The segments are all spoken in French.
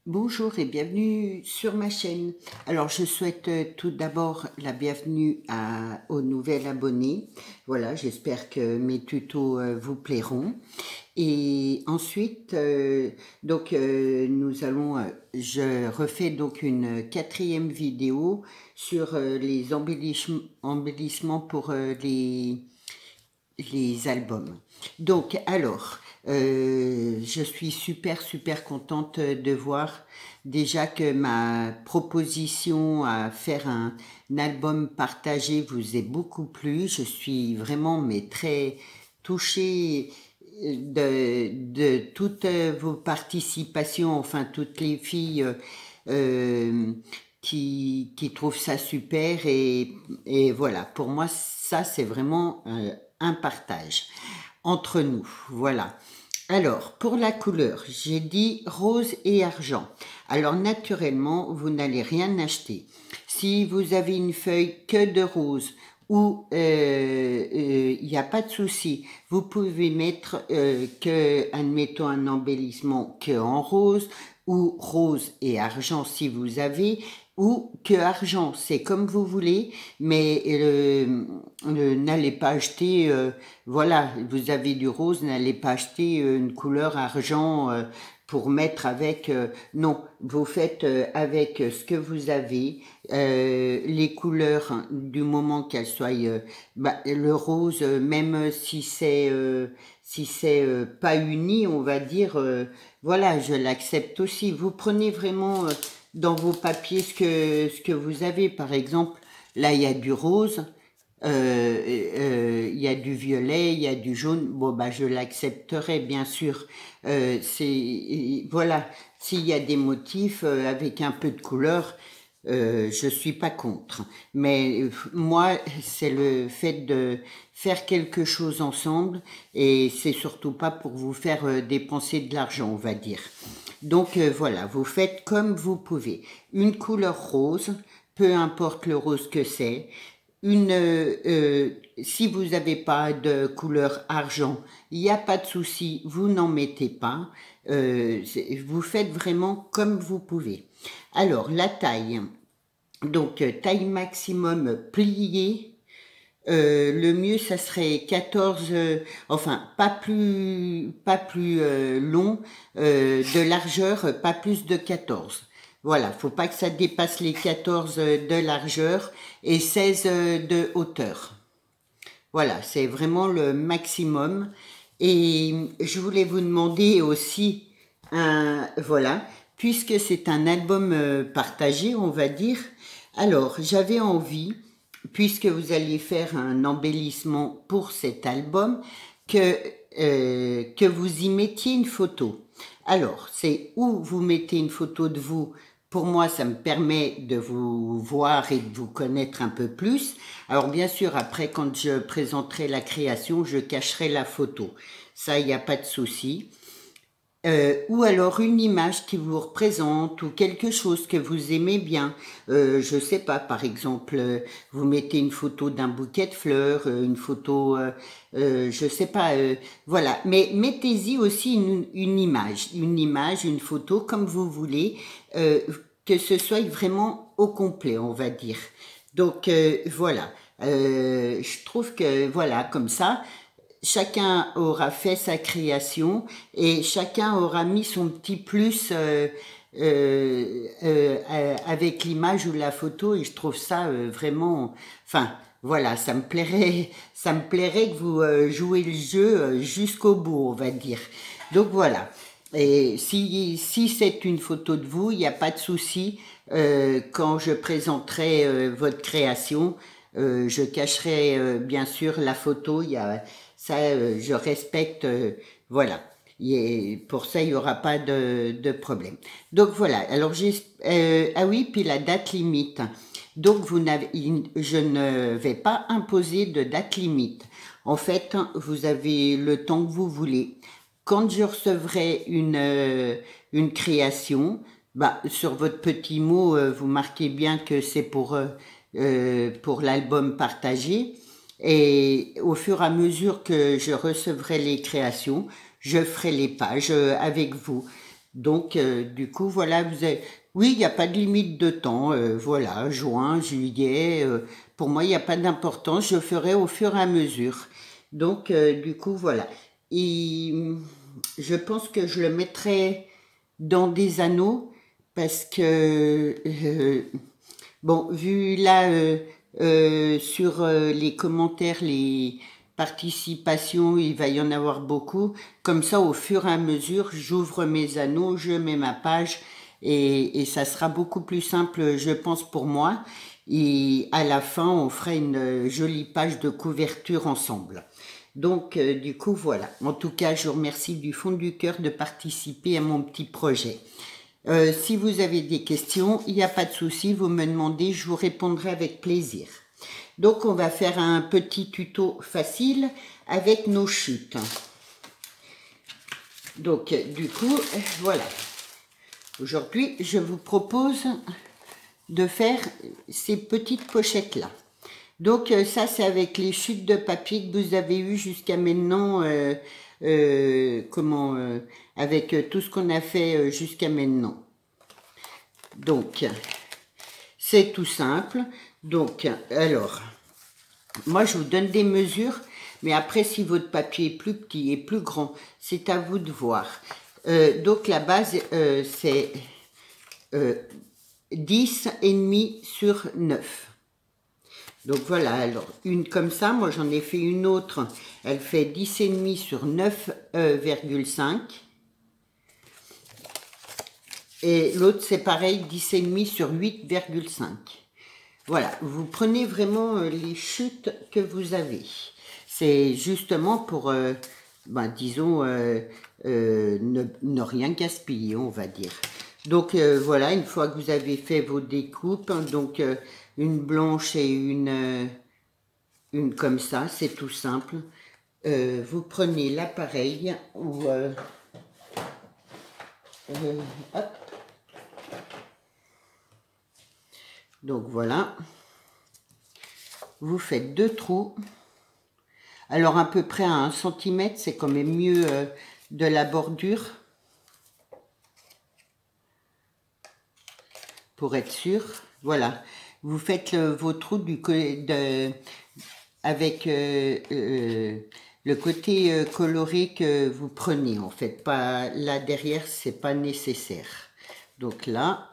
Bonjour et bienvenue sur ma chaîne. Alors je souhaite tout d'abord la bienvenue aux nouvelles abonnés. Voilà, j'espère que mes tutos vous plairont. Et ensuite, je refais donc une quatrième vidéo sur les embellissements pour les albums. Donc, alors, je suis super contente de voir déjà que ma proposition à faire un album partagé vous est beaucoup plu. Je suis vraiment mais très touchée de toutes vos participations, enfin toutes les filles qui trouvent ça super et voilà, pour moi ça c'est vraiment un partage entre nous, voilà. Alors, pour la couleur, j'ai dit rose et argent. Alors, naturellement, vous n'allez rien acheter. Si vous avez une feuille que de rose ou il n'y a pas de souci, vous pouvez mettre admettons, un embellissement que en rose ou rose et argent si vous avez, ou que argent, c'est comme vous voulez, mais n'allez pas acheter, voilà, vous avez du rose, n'allez pas acheter une couleur argent pour mettre avec, non, vous faites avec ce que vous avez, les couleurs du moment qu'elles soient, le rose, même si c'est pas uni, on va dire, voilà, je l'accepte aussi. Vous prenez vraiment dans vos papiers ce que vous avez. Par exemple, là, il y a du rose, il y a du violet, il y a du jaune. Bon, bah, je l'accepterai, bien sûr. Voilà, s'il y a des motifs avec un peu de couleur, je suis pas contre. Mais moi, c'est le fait de faire quelque chose ensemble et c'est surtout pas pour vous faire dépenser de l'argent, on va dire. Donc voilà, vous faites comme vous pouvez. Une couleur rose, peu importe le rose que c'est. Si vous n'avez pas de couleur argent, il n'y a pas de souci, vous n'en mettez pas. Vous faites vraiment comme vous pouvez. Alors, la taille. Donc, taille maximum pliée. Le mieux, ça serait 14, enfin, pas plus long, de largeur, pas plus de 14. Voilà, faut pas que ça dépasse les 14 de largeur et 16 de hauteur. Voilà, c'est vraiment le maximum. Et je voulais vous demander aussi, voilà, puisque c'est un album partagé, on va dire, alors j'avais envie, puisque vous alliez faire un embellissement pour cet album, que vous y mettiez une photo. Alors, c'est où vous mettez une photo de vous. Pour moi, ça me permet de vous voir et de vous connaître un peu plus. Alors, bien sûr, après, quand je présenterai la création, je cacherai la photo. Ça, il n'y a pas de souci. Ou alors une image qui vous représente ou quelque chose que vous aimez bien. Je sais pas, par exemple, vous mettez une photo d'un bouquet de fleurs, une photo, je sais pas, voilà. Mais mettez-y aussi une image, une photo comme vous voulez, que ce soit vraiment au complet, on va dire. Donc voilà. Je trouve que voilà, comme ça, chacun aura fait sa création et chacun aura mis son petit plus avec l'image ou la photo et je trouve ça vraiment, enfin voilà, ça me plairait que vous jouez le jeu jusqu'au bout, on va dire. Donc voilà. Et si c'est une photo de vous, il n'y a pas de souci. Quand je présenterai votre création, je cacherai bien sûr la photo. Il y a ça, je respecte. Voilà. Pour ça, il n'y aura pas de problème. Donc voilà. Alors ah oui, puis la date limite. Donc je ne vais pas imposer de date limite. En fait, vous avez le temps que vous voulez. Quand je recevrai une création, bah, sur votre petit mot, vous marquez bien que c'est pour l'album partagé. Et au fur et à mesure que je recevrai les créations, je ferai les pages avec vous. Donc, du coup, voilà, vous avez... Oui, il n'y a pas de limite de temps. Voilà, juin, juillet. Pour moi, il n'y a pas d'importance. Je ferai au fur et à mesure. Donc, du coup, voilà. Et je pense que je le mettrai dans des anneaux parce que, bon, vu là, sur les commentaires, les participations, il va y en avoir beaucoup. Comme ça, au fur et à mesure, j'ouvre mes anneaux, je mets ma page et ça sera beaucoup plus simple, je pense, pour moi. Et à la fin, on fera une jolie page de couverture ensemble. Donc, du coup, voilà. En tout cas, je vous remercie du fond du cœur de participer à mon petit projet. Si vous avez des questions, il n'y a pas de souci, vous me demandez, je vous répondrai avec plaisir. Donc, on va faire un petit tuto facile avec nos chutes. Donc, du coup, voilà. Aujourd'hui, je vous propose de faire ces petites pochettes-là. Donc, ça, c'est avec les chutes de papier que vous avez eues jusqu'à maintenant, avec tout ce qu'on a fait jusqu'à maintenant. Donc, c'est tout simple. Donc, alors, moi, je vous donne des mesures, mais après, si votre papier est plus petit et plus grand, c'est à vous de voir. Donc, la base, c'est 10,5 sur 9. Donc, voilà, alors, une comme ça, moi, j'en ai fait une autre, elle fait 10,5 sur 9,5. Et l'autre, c'est pareil, 10,5 sur 8,5. Voilà, vous prenez vraiment les chutes que vous avez. C'est justement pour, disons, ne rien gaspiller, on va dire. Donc, voilà, une fois que vous avez fait vos découpes, donc une blanche et une comme ça, c'est tout simple. Vous prenez l'appareil ou... hop. Donc, voilà. Vous faites 2 trous. Alors à peu près à 1 cm, c'est quand même mieux de la bordure. Pour être sûr. Voilà. Vous faites vos trous avec le côté coloré que vous prenez en fait. Pas là derrière, c'est pas nécessaire. Donc là.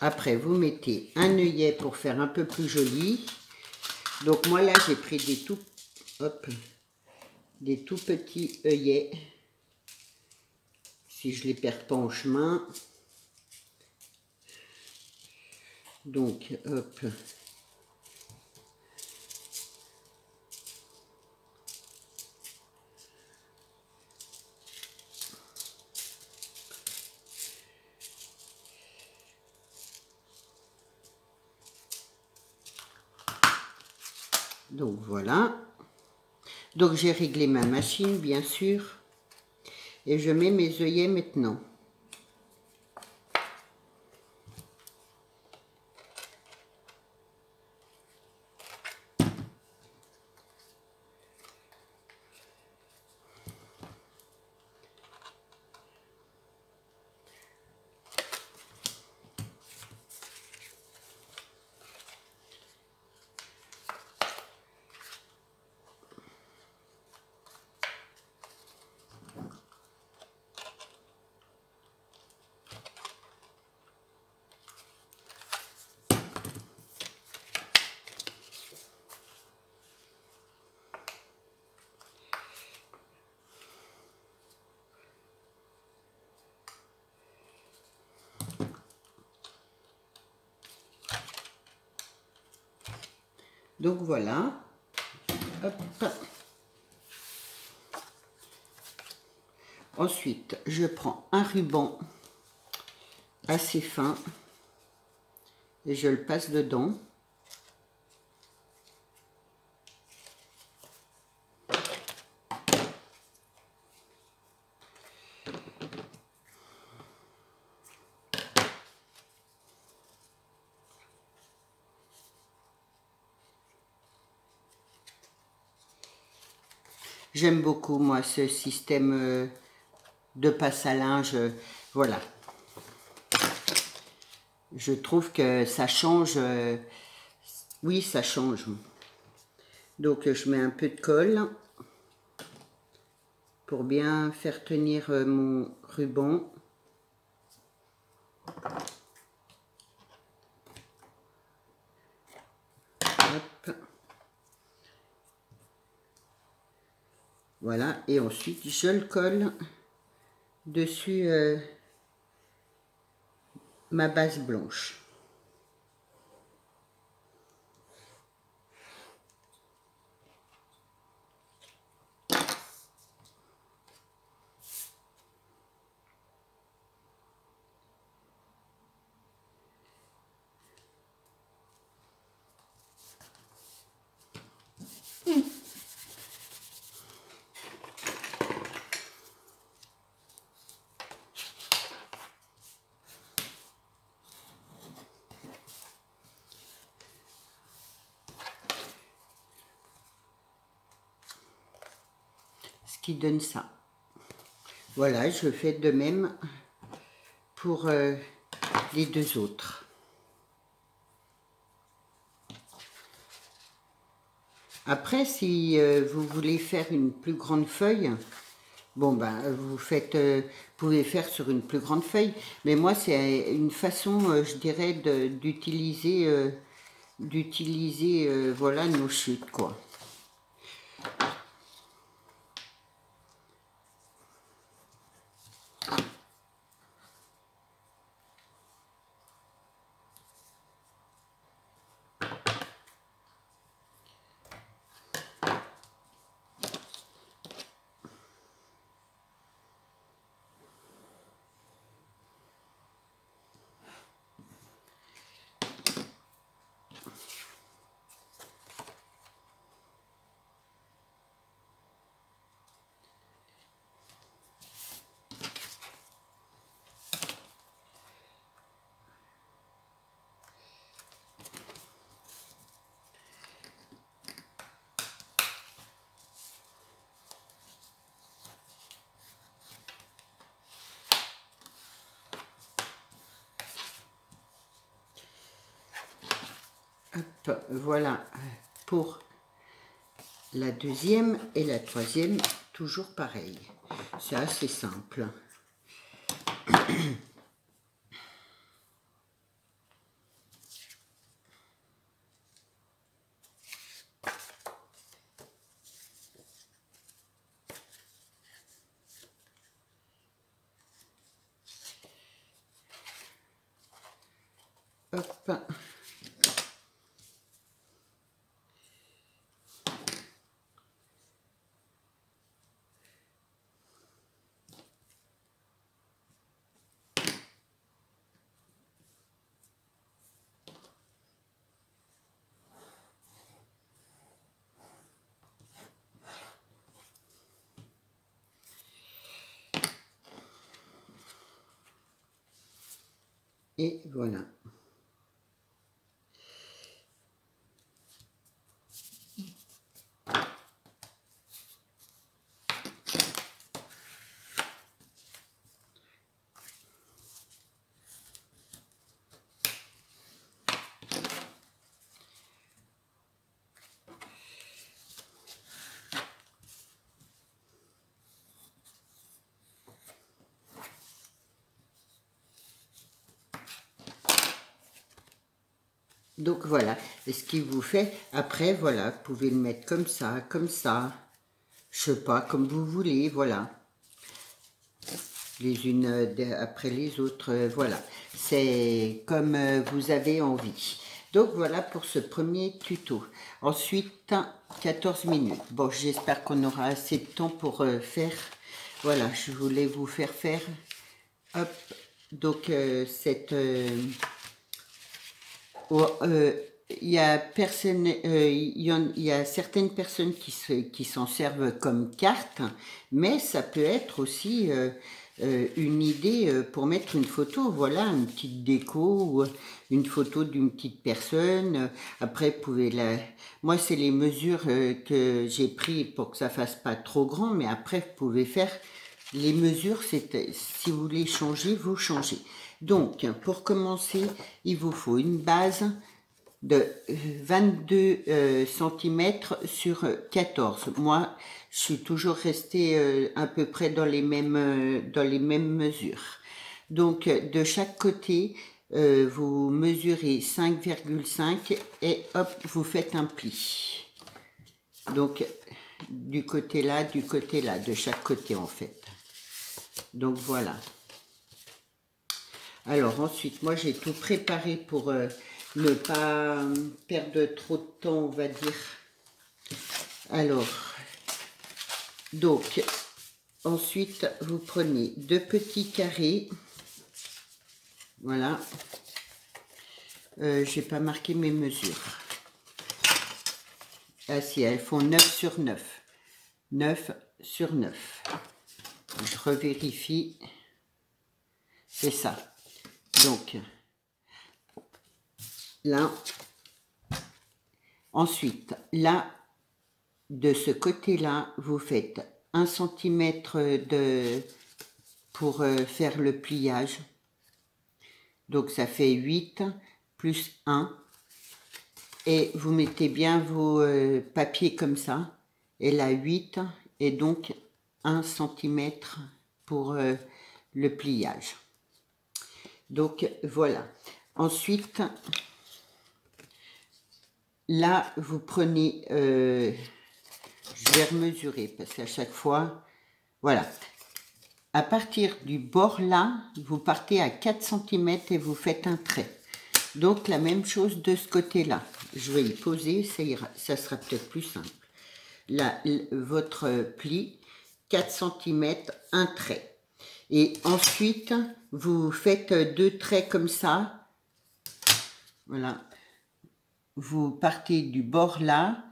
Après, vous mettez un œillet pour faire un peu plus joli. Donc moi là, j'ai pris des tout petits œillets. Si je les perds pas en chemin. Donc, hop. Donc voilà. Donc j'ai réglé ma machine bien sûr. Et je mets mes œillets maintenant. Donc voilà. Hop. Ensuite, je prends un ruban assez fin et je le passe dedans. J'aime beaucoup, moi, ce système de passe à linge. Voilà. Je trouve que ça change. Oui, ça change. Donc, je mets un peu de colle pour bien faire tenir mon ruban. Hop. Voilà, et ensuite je le colle dessus ma base blanche. Ce qui donne ça. Voilà, je fais de même pour les deux autres. Après, si vous voulez faire une plus grande feuille, bon ben vous pouvez faire sur une plus grande feuille, mais moi c'est une façon, je dirais, d'utiliser voilà nos chutes quoi. Hop, voilà pour la deuxième et la troisième, toujours pareil. C'est assez simple. Hop. Et voilà. Donc voilà, et ce qui vous fait, après voilà, vous pouvez le mettre comme ça, je sais pas, comme vous voulez, voilà. Les unes après les autres, voilà. C'est comme vous avez envie. Donc voilà pour ce premier tuto. Ensuite, 14 minutes. Bon, j'espère qu'on aura assez de temps pour faire. Voilà, je voulais vous faire faire. Hop, donc cette... il y a certaines personnes qui s'en servent comme carte, mais ça peut être aussi une idée pour mettre une photo, voilà, une petite déco ou une photo d'une petite personne. Après, vous pouvez la... Moi, c'est les mesures que j'ai pris pour que ça fasse pas trop grand, mais après, vous pouvez faire les mesures, c'est si vous voulez changer, vous changez. Donc, pour commencer, il vous faut une base de 22 cm sur 14. Moi, je suis toujours restée à peu près dans les mêmes mesures. Donc, de chaque côté, vous mesurez 5,5 et hop, vous faites un pli. Donc, du côté là, de chaque côté en fait. Donc, voilà. Alors, ensuite, moi, j'ai tout préparé pour... ne pas perdre trop de temps, on va dire. Alors, donc, ensuite, vous prenez 2 petits carrés. Voilà. J'ai pas marqué mes mesures. Ah si, elles font 9 sur 9. 9 sur 9. Je revérifie. C'est ça. Donc, là. Ensuite, là, de ce côté-là, vous faites 1 cm pour faire le pliage. Donc, ça fait 8 plus 1. Et vous mettez bien vos papiers comme ça. Et là, 8 et donc 1 cm pour le pliage. Donc, voilà. Ensuite, là, vous prenez... je vais remesurer parce qu'à chaque fois... Voilà. À partir du bord là, vous partez à 4 cm et vous faites un trait. Donc, la même chose de ce côté-là. Je vais y poser, ça ira, ça sera peut-être plus simple. Là, votre pli, 4 cm, un trait. Et ensuite, vous faites 2 traits comme ça. Voilà. Vous partez du bord là,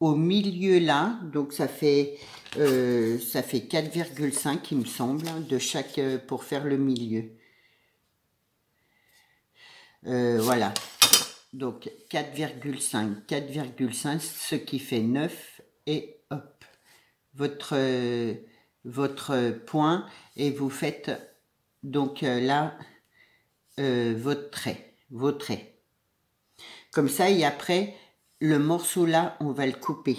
au milieu là. Donc, ça fait 4,5, il me semble, de chaque, pour faire le milieu. Voilà. Donc 4,5, 4,5, ce qui fait 9 et hop, votre point et vous faites donc là votre trait, vos traits. Comme ça et après le morceau là, on va le couper.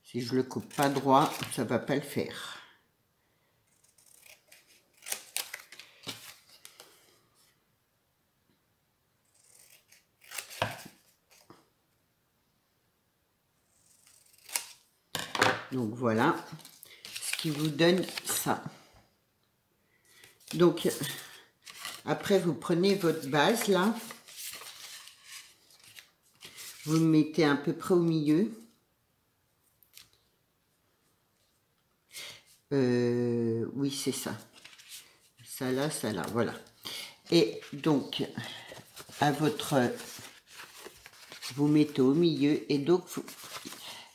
Si je le coupe pas droit, ça va pas le faire. Donc voilà, ce qui vous donne ça. Donc après vous prenez votre base là, vous le mettez à peu près au milieu. Oui, c'est ça. Ça là, voilà. Et donc, à vous mettez au milieu et donc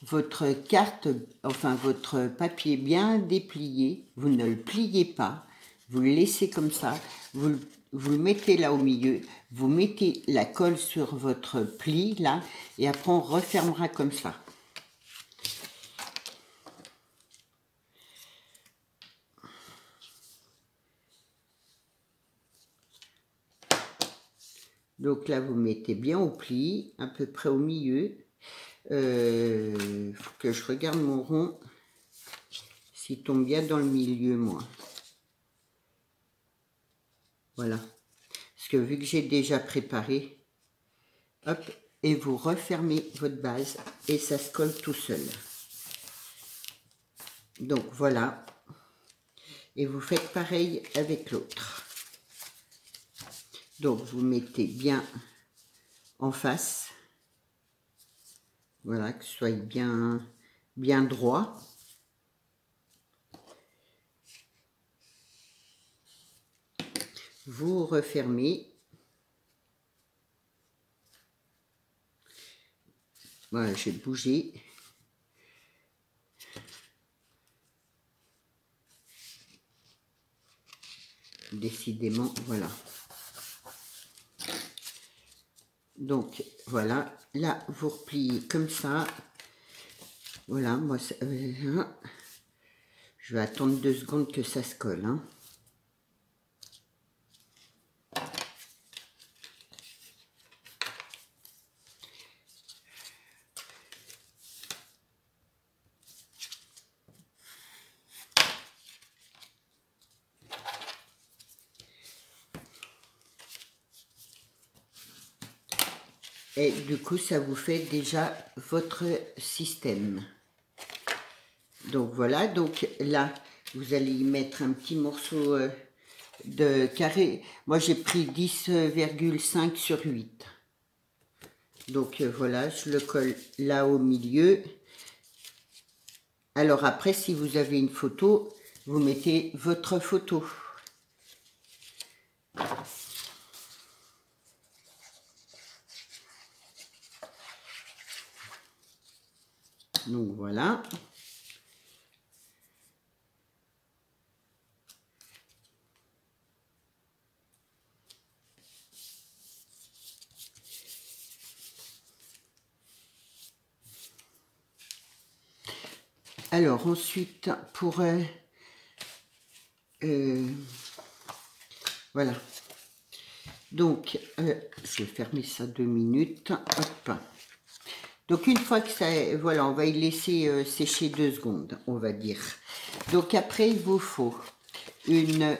votre carte, enfin votre papier bien déplié, vous ne le pliez pas, vous le laissez comme ça, vous le mettez là au milieu, vous mettez la colle sur votre pli là et après on refermera comme ça. Donc là, vous mettez bien au pli, à peu près au milieu. Faut que je regarde mon rond, s'il tombe bien dans le milieu, moi. Voilà. Parce que vu que j'ai déjà préparé, hop, et vous refermez votre base et ça se colle tout seul. Donc voilà. Et vous faites pareil avec l'autre. Donc vous mettez bien en face. Voilà, que ce soit bien droit. Vous refermez. Voilà, j'ai bougé. Décidément, voilà. Donc, voilà. Là, vous repliez comme ça. Voilà, moi, je vais attendre 2 secondes que ça se colle, hein. Et du coup, ça vous fait déjà votre système. Donc voilà, donc là, vous allez y mettre un petit morceau de carré. Moi, j'ai pris 10,5 sur 8. Donc voilà, je le colle là au milieu. Alors après, si vous avez une photo, vous mettez votre photo. Donc voilà. Alors ensuite, pour... voilà. Donc, je vais fermer ça 2 minutes. Hop. Donc une fois que ça, voilà, on va y laisser sécher 2 secondes, on va dire. Donc après, il vous faut une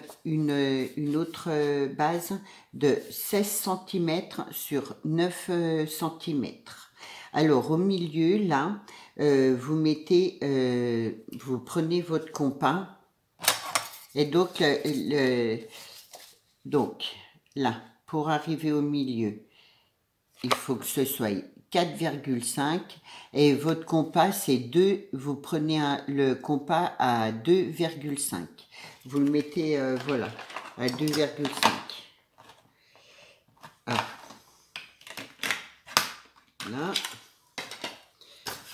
autre base de 16 cm sur 9 cm. Alors au milieu, là, vous mettez, vous prenez votre compas et donc, donc là, pour arriver au milieu, il faut que ce soit 4,5 et votre compas c'est 2, vous prenez le compas à 2,5. Vous le mettez, voilà, à 2,5. Ah. Là.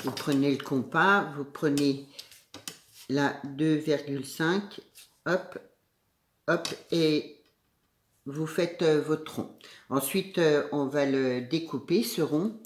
Vous prenez le compas, vous prenez la 2,5, hop, hop, et vous faites votre rond. Ensuite, on va le découper, ce rond.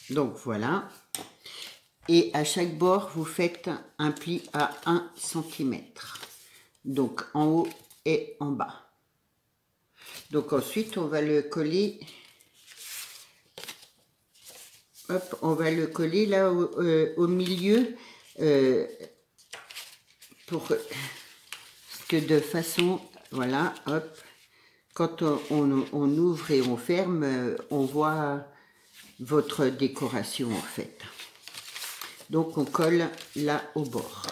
Donc voilà. Et à chaque bord, vous faites un pli à 1 cm. Donc en haut et en bas. Donc ensuite, on va le coller. Hop, on va le coller là au milieu. Pour que de façon, voilà, hop. Quand on ouvre et on ferme, on voit votre décoration en fait. Donc on colle là au bord.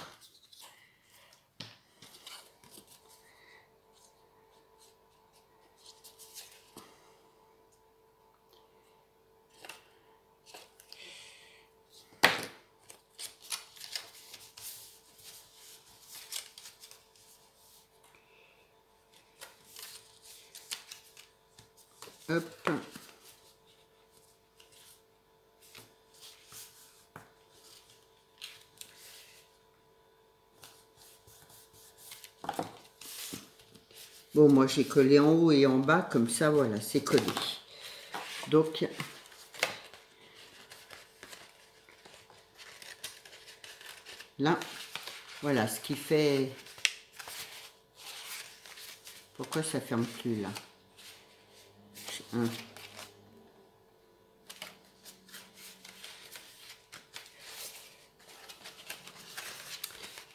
Hop. Bon, moi j'ai collé en haut et en bas, comme ça, voilà, c'est collé. Donc, là, voilà, ce qui fait... Pourquoi ça ferme plus, là?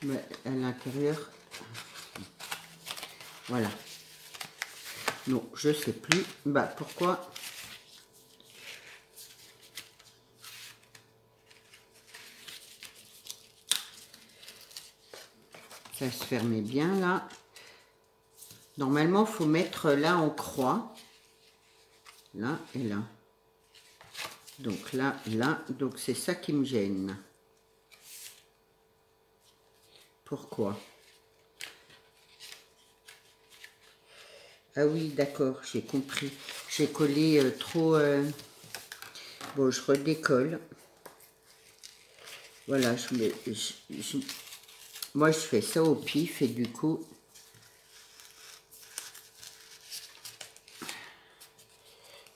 Mais à l'intérieur, voilà. Non, je sais plus. Bah, pourquoi? Ça se fermait bien là. Normalement, il faut mettre là en croix. Là et là. Donc là, là. Donc c'est ça qui me gêne. Pourquoi? Ah oui, d'accord, j'ai compris. J'ai collé trop... Bon, je redécolle. Voilà, moi, je fais ça au pif et du coup...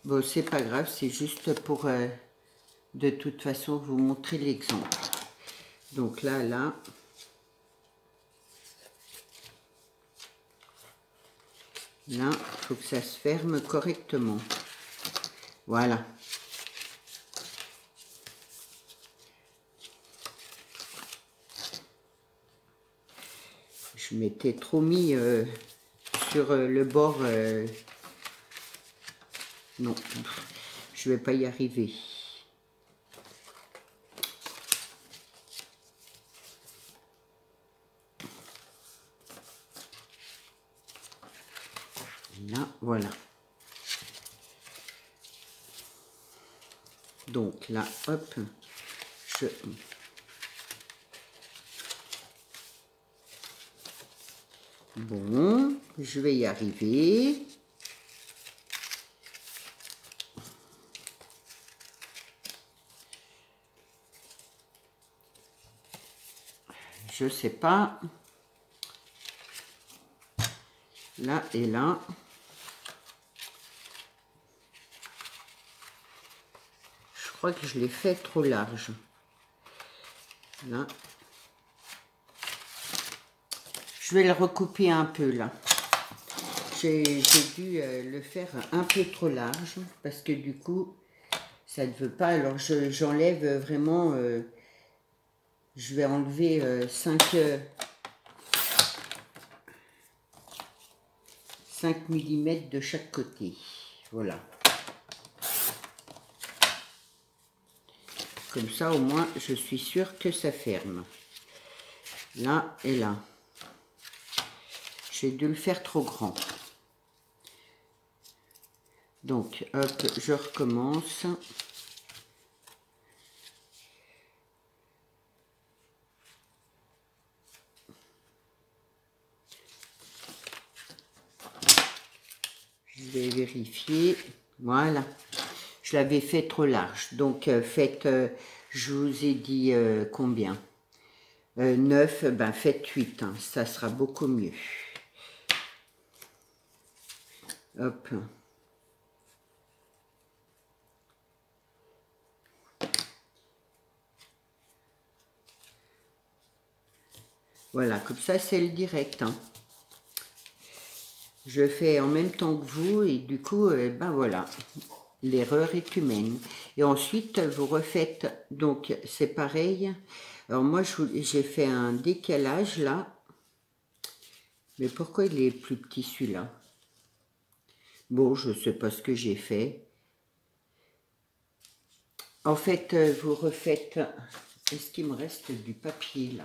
Bon, c'est pas grave, c'est juste pour, de toute façon, vous montrer l'exemple. Donc là, là... Là, il faut que ça se ferme correctement. Voilà. Je m'étais trop mis sur le bord. Non, je vais pas y arriver. Là, voilà. Donc là, hop, je... Bon, je vais y arriver. Je sais pas. Là et là. Je crois que je l'ai fait trop large. Là. Je vais le recouper un peu là. J'ai dû le faire un peu trop large parce que du coup, ça ne veut pas. Alors j'enlève vraiment, je vais enlever 5 mm de chaque côté. Voilà. Comme ça, au moins, je suis sûre que ça ferme. Là et là. J'ai dû le faire trop grand. Donc, hop, je recommence. Je vais vérifier. Voilà. Je l'avais fait trop large. Donc, faites, je vous ai dit combien 9, ben faites 8. Hein, ça sera beaucoup mieux. Hop. Voilà, comme ça, c'est le direct. Hein. Je fais en même temps que vous et du coup, ben voilà, l'erreur est humaine. Et ensuite, vous refaites, donc c'est pareil. Alors moi, j'ai fait un décalage là. Mais pourquoi il est plus petit celui-là? Bon, je ne sais pas ce que j'ai fait. En fait, vous refaites... Est-ce qu'il me reste du papier là?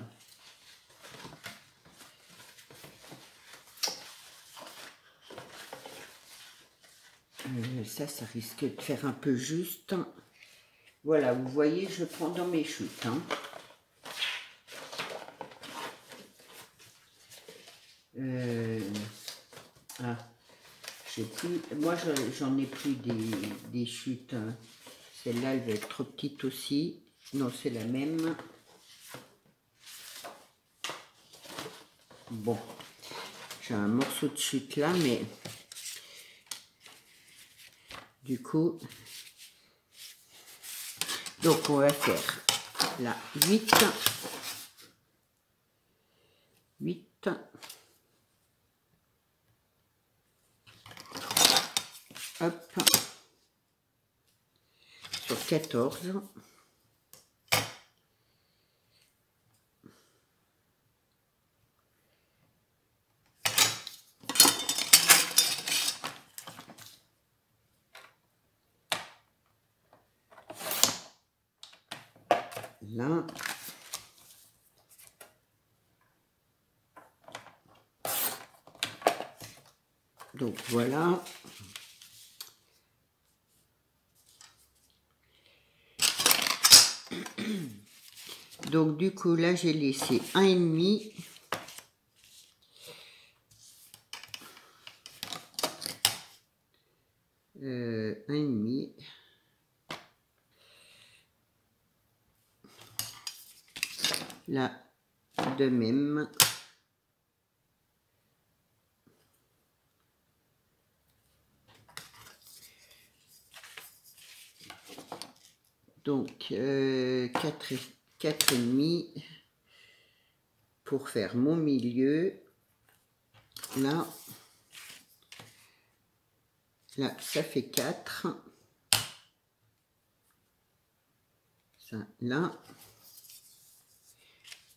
Ça risque de faire un peu juste. Voilà, vous voyez, je prends dans mes chutes. Hein. Ah, j'ai plus. Moi, j'en ai plus des chutes. Hein. Celle-là, elle va être trop petite aussi. Non, c'est la même. Bon, j'ai un morceau de chute là, mais du coup, donc on va faire là 8, 8, hop, sur 14. Là, Donc voilà. Donc du coup là j'ai laissé 1,5. Un et demi. Là de même. Donc 4,5 pour faire mon milieu. Là, ça fait 4. Ça, là.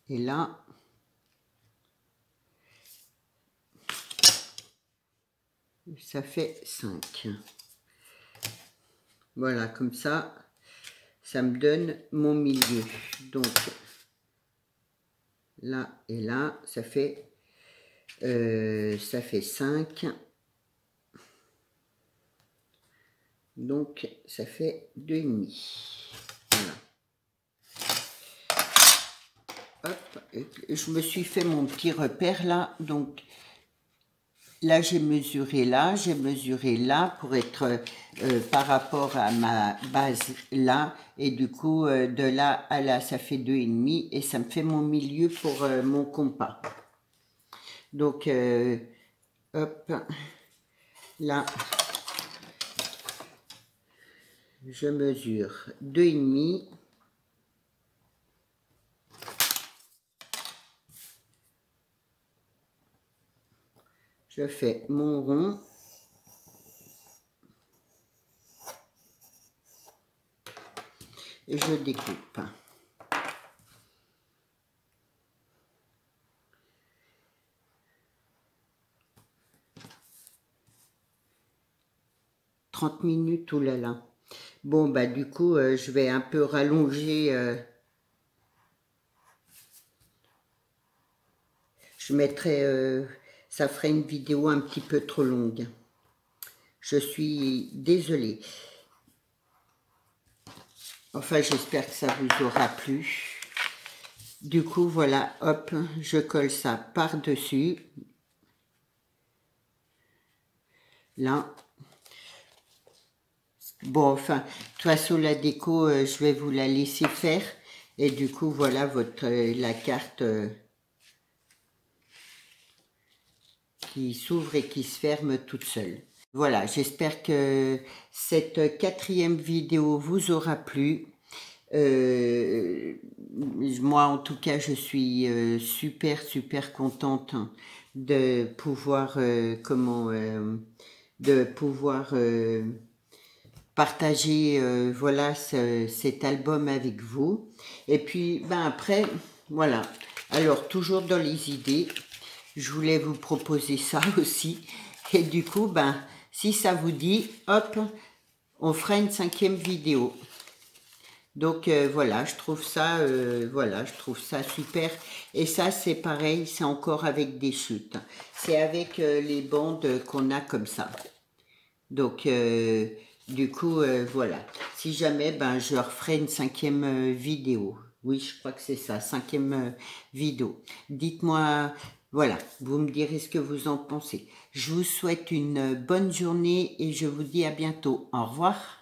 Et là. Ça fait 5. Voilà, comme ça, ça me donne mon milieu. Donc, là et là, ça fait 5. Donc, ça fait 2,5. Voilà. Hop, je me suis fait mon petit repère là. Donc, là, j'ai mesuré là pour être par rapport à ma base là. Et du coup, de là à là, ça fait 2,5 et ça me fait mon milieu pour mon compas. Donc, hop, là, je mesure 2,5. Je fais mon rond. Et je découpe. « 30 minutes, oulala. Bon, bah du coup, je vais un peu rallonger. Je mettrai... ça ferait une vidéo un petit peu trop longue. Je suis désolée. Enfin, j'espère que ça vous aura plu. Du coup, voilà, hop, je colle ça par-dessus. Là. Bon, enfin, de toute façon, la déco, je vais vous la laisser faire. Et du coup, voilà la carte qui s'ouvre et qui se ferme toute seule. Voilà, j'espère que cette 4e vidéo vous aura plu. Moi, en tout cas, je suis super contente de pouvoir, partager voilà cet album avec vous. Et puis ben après voilà, alors toujours dans les idées, je voulais vous proposer ça aussi. Et du coup ben si ça vous dit, hop, on fera une 5e vidéo. Donc voilà, je trouve ça super. Et ça c'est pareil, c'est encore avec des chutes, c'est avec les bandes qu'on a comme ça. Donc du coup, voilà. Si jamais, ben, je referai une 5e vidéo. Oui, je crois que c'est ça, 5e vidéo. Dites-moi, voilà, vous me direz ce que vous en pensez. Je vous souhaite une bonne journée et je vous dis à bientôt. Au revoir.